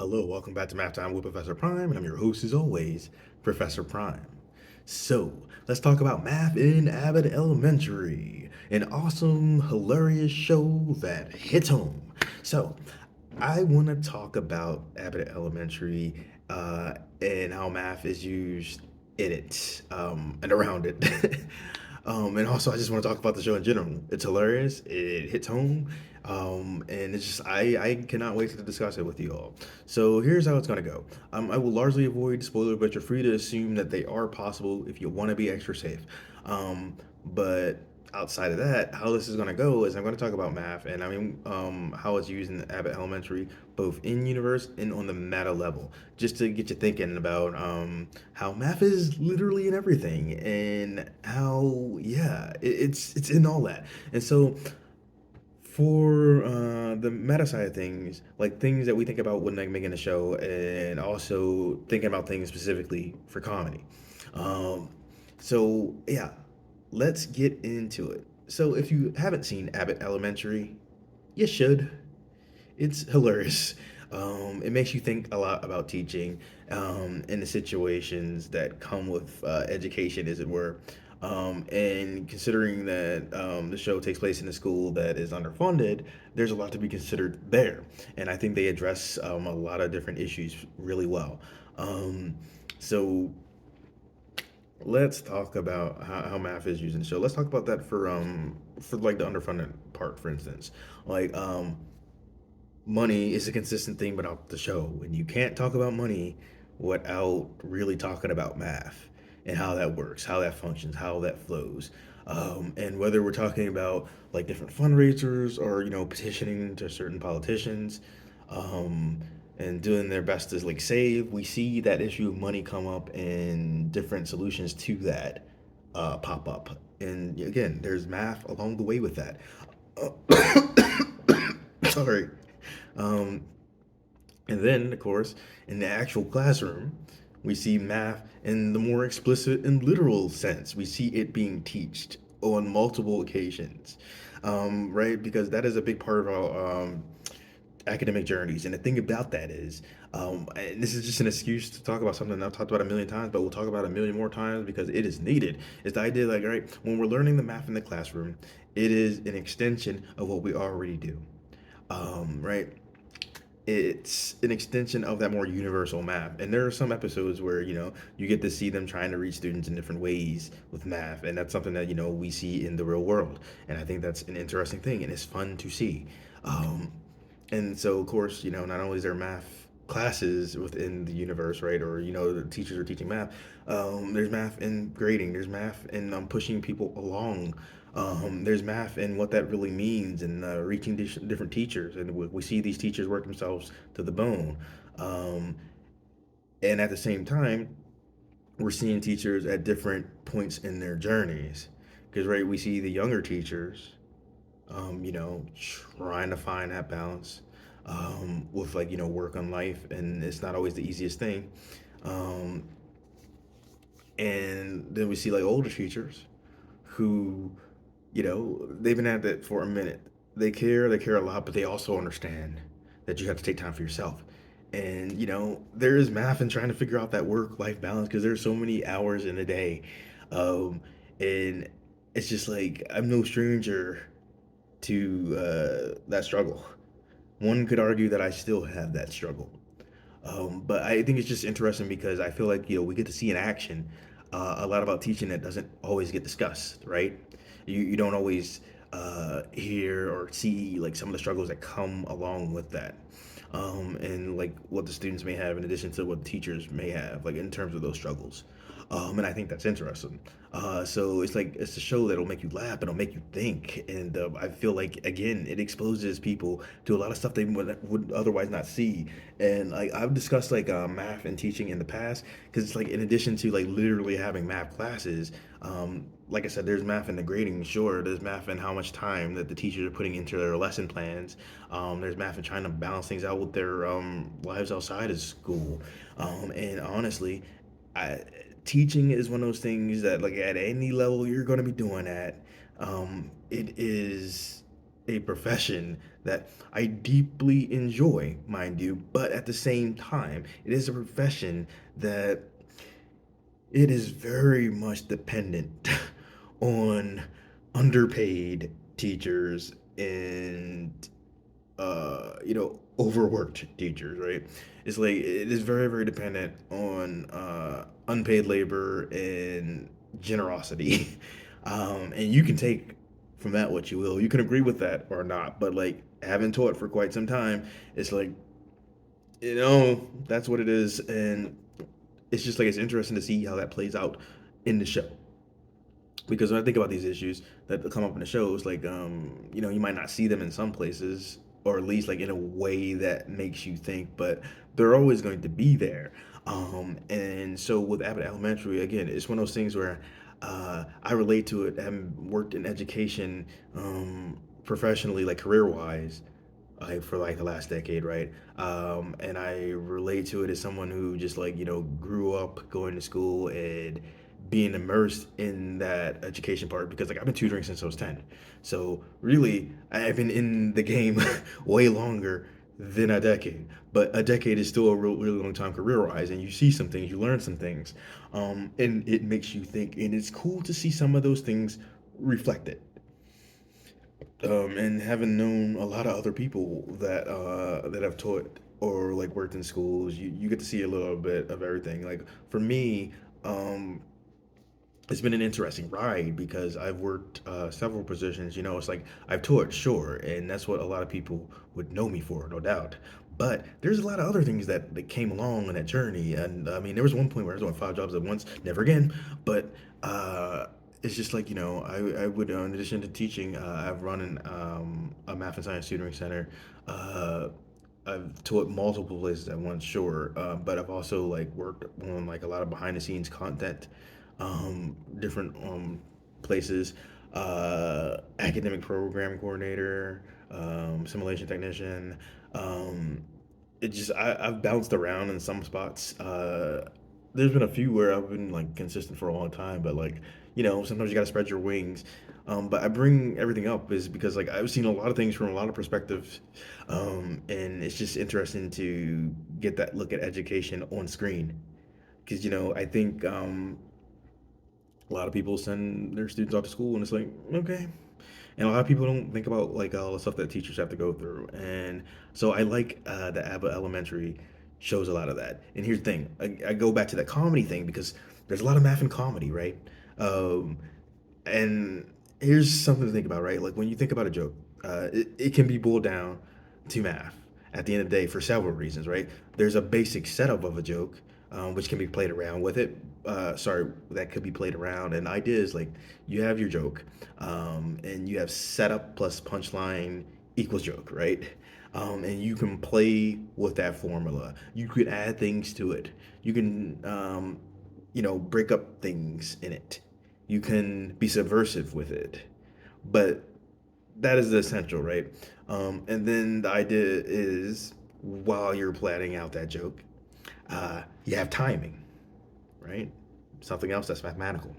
Hello, welcome back to Math Time with Professor Prime, and I'm your host as always, Professor Prime. So, let's talk about math in Abbott Elementary, an awesome, hilarious show that hits home. So, I want to talk about Abbott Elementary and how math is used in it and around it. And also, I just want to talk about the show in general. It's hilarious. It hits home. And it's just, I cannot wait to discuss it with you all. So here's how it's going to go. I will largely avoid spoilers, but you're free to assume that they are possible if you want to be extra safe. But outside of that, how this is going to go is I'm going to talk about math and how it's used in Abbott Elementary, both in universe and on the meta level, just to get you thinking about how math is literally in everything and how it's in all that. And so for the meta side of things, like things that we think about when like making a show, and also thinking about things specifically for comedy. Um, so yeah, let's get into it. So if you haven't seen Abbott Elementary, you should. It's hilarious. It makes you think a lot about teaching and the situations that come with education, as it were. And considering that the show takes place in a school that is underfunded, there's a lot to be considered there. And I think they address a lot of different issues really well. Um, so let's talk about how math is used in the show. Let's talk about that for like the underfunded part, for instance. Like money is a consistent theme about the show, and you can't talk about money without really talking about math and how that works, how that functions, how that flows. And whether we're talking about like different fundraisers or petitioning to certain politicians, um, and doing their best to like save, we see that issue of money come up and different solutions to that pop up. And again, there's math along the way with that. Sorry. Um, and then, of course, in the actual classroom, we see math in the more explicit and literal sense. We see it being taught on multiple occasions, right? Because that is a big part of our academic journeys. And the thing about that is, and this is just an excuse to talk about something I've talked about a million times, but we'll talk about a million more times because it is needed. Is the idea like, right, when we're learning the math in the classroom, it is an extension of what we already do, right? It's an extension of that more universal math. And there are some episodes where, you get to see them trying to reach students in different ways with math. And that's something that, we see in the real world. And I think that's an interesting thing and it's fun to see. Um, and so, of course, not only is there math classes within the universe, right? Or, the teachers are teaching math. There's math in grading, there's math in pushing people along. There's math and what that really means and reaching different teachers. And we see these teachers work themselves to the bone. Um, and at the same time, we're seeing teachers at different points in their journeys. Because, right, we see the younger teachers trying to find that balance with like, work on life, and it's not always the easiest thing. Um, and then we see like older teachers who, they've been at it for a minute. They care a lot, but they also understand that you have to take time for yourself. And, there is math in trying to figure out that work life balance because there's so many hours in a day. Um, and it's just like, I'm no stranger to that struggle. One could argue that I still have that struggle. But I think it's just interesting because I feel like we get to see in action a lot about teaching that doesn't always get discussed, right? You don't always hear or see like some of the struggles that come along with that, and like what the students may have in addition to what the teachers may have, like in terms of those struggles. And I think that's interesting. So it's like it's a show that'll make you laugh, but it'll make you think, and I feel like again it exposes people to a lot of stuff they would otherwise not see. And like I've discussed like math and teaching in the past, because it's like in addition to like literally having math classes, like I said, there's math in the grading. Sure, there's math in how much time that the teachers are putting into their lesson plans. There's math in trying to balance things out with their lives outside of school. And honestly, I, teaching is one of those things that like at any level you're going to be doing at, it is a profession that I deeply enjoy, mind you, but at the same time, it is a profession that it is very much dependent on underpaid teachers and overworked teachers, right? It's like it is very, very dependent on unpaid labor and generosity. And you can take from that what you will. You can agree with that or not, but like having taught for quite some time, it's like, that's what it is. And it's just like it's interesting to see how that plays out in the show, because when I think about these issues that come up in the shows, like you might not see them in some places, or at least like in a way that makes you think, but they're always going to be there. And so with Abbott Elementary, again, it's one of those things where I relate to it, having worked in education professionally, like career wise, for like the last decade, right? And I relate to it as someone who just like grew up going to school and being immersed in that education part, because like I've been tutoring since I was 10. So really, I've been in the game way longer than a decade. But a decade is still a really long time career wise, and you see some things, you learn some things, and it makes you think. And it's cool to see some of those things reflected, and having known a lot of other people that have taught or like worked in schools, you get to see a little bit of everything. Like for me, um, it's been an interesting ride because I've worked several positions. It's like I've taught, sure, and that's what a lot of people would know me for, no doubt. But there's a lot of other things that came along in that journey, and I mean, there was one point where I was doing 5 jobs at once, never again. But it's just like I would, in addition to teaching, I've run a math and science tutoring center. Uh, I've taught multiple places at once, sure, but I've also like worked on like a lot of behind the scenes content, different places, academic program coordinator, simulation technician. Um, I've bounced around in some spots. There's been a few where I've been like consistent for a long time, but like sometimes you gotta spread your wings. But I bring everything up is because like I've seen a lot of things from a lot of perspectives, and it's just interesting to get that look at education on screen. Because I think a lot of people send their students off to school, and it's like, okay. And a lot of people don't think about like all the stuff that teachers have to go through. And so I like the Abbott Elementary shows a lot of that. And here's the thing, I go back to that comedy thing because there's a lot of math and comedy, right? Um, and here's something to think about, right? Like when you think about a joke, it can be boiled down to math at the end of the day for several reasons, right? There's a basic setup of a joke, which can be played around with it. Sorry, that could be played around. And the idea is like you have your joke, and you have setup plus punchline equals joke, right? And you can play with that formula. You could add things to it. You can, break up things in it. You can be subversive with it. But that is the essential, right? And then the idea is while you're planning out that joke, you have timing, right? Something else that's mathematical.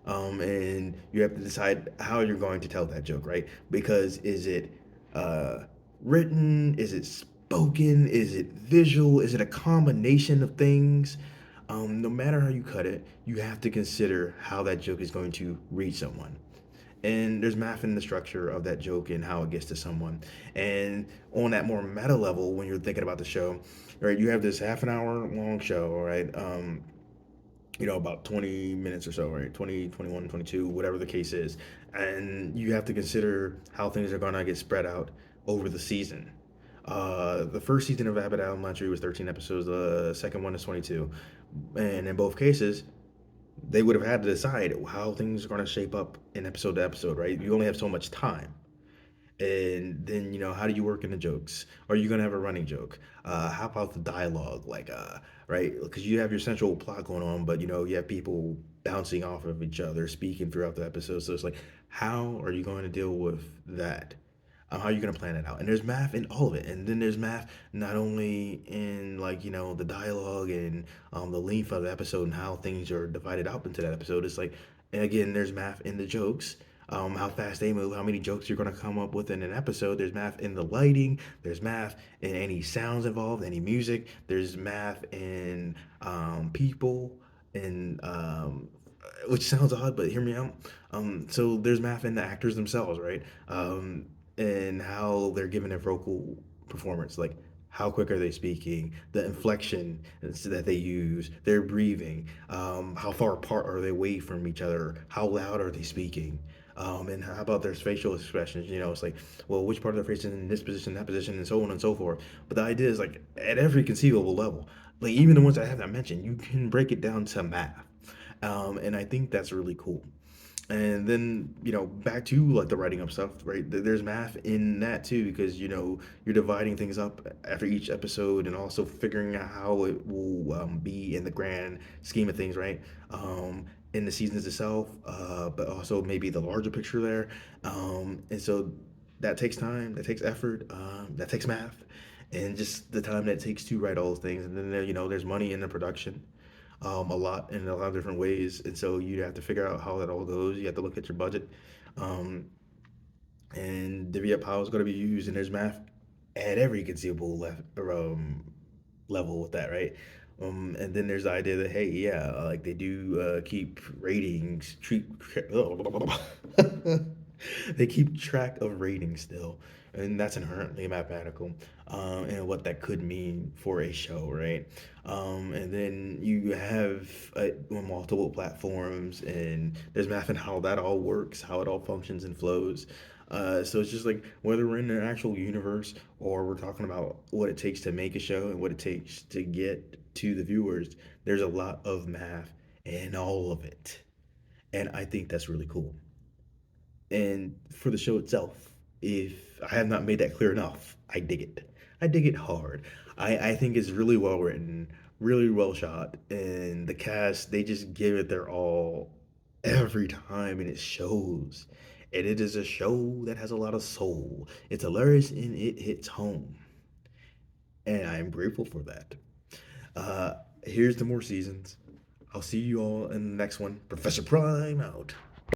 And you have to decide how you're going to tell that joke, right? Because is it uh, written? Is it spoken? Is it visual? Is it a combination of things? No matter how you cut it, you have to consider how that joke is going to reach someone. And there's math in the structure of that joke and how it gets to someone. And on that more meta level, when you're thinking about the show, right, you have this half an hour long show, right? About 20 minutes or so, right? 20, 21, 22, whatever the case is. And you have to consider how things are going to get spread out over the season. The first season of Abbott Elementary was 13 episodes, the second one is 22. And in both cases, they would have had to decide how things are going to shape up in episode to episode, right? You only have so much time. And then, how do you work in the jokes? Are you gonna have a running joke? How about the dialogue? Like, right? Because you have your central plot going on, but you have people bouncing off of each other, speaking throughout the episode. So it's like, how are you going to deal with that? How are you going to plan it out? And there's math in all of it. And then there's math not only in like the dialogue and the length of the episode and how things are divided up into that episode. It's like, and again, there's math in the jokes, how fast they move, how many jokes you're going to come up with in an episode. There's math in the lighting. There's math in any sounds involved, any music. There's math in people, and which sounds odd, but hear me out. So there's math in the actors themselves, right? And how they're giving their vocal performance, like how quick are they speaking, the inflection that they use, their breathing, how far apart are they away from each other, how loud are they speaking, and how about their facial expressions? You know, it's like, well, which part of their face is in this position, that position, and so on and so forth. But the idea is like at every conceivable level, like even the ones I have not mentioned, you can break it down to math, and I think that's really cool. And then back to like the writing up stuff, right? There's math in that too, because you're dividing things up after each episode and also figuring out how it will be in the grand scheme of things, right? In the seasons itself, but also maybe the larger picture there. And so that takes time, that takes effort, that takes math, and just the time that it takes to write all those things. And then there's money in the production, a lot in a lot of different ways, and so you have to figure out how that all goes. You have to look at your budget, um, and divvy up how it's going to be used. And there's math at every conceivable level with that, right? And then there's the idea that hey, yeah, like they do keep ratings, treat, they keep track of ratings still, and that's inherently mathematical, and what that could mean for a show, right? And then you have multiple platforms, and there's math and how that all works, how it all functions and flows. So it's just like whether we're in an actual universe or we're talking about what it takes to make a show and what it takes to get to the viewers, there's a lot of math in all of it. And I think that's really cool. And for the show itself, if I have not made that clear enough, I dig it. I dig it hard. I think it's really well written, really well shot, and the cast, they just give it their all every time, and it shows. And it is a show that has a lot of soul. It's hilarious and it hits home. And I am grateful for that. Uh, Here's to more seasons. I'll see you all in the next one. Professor Prime out.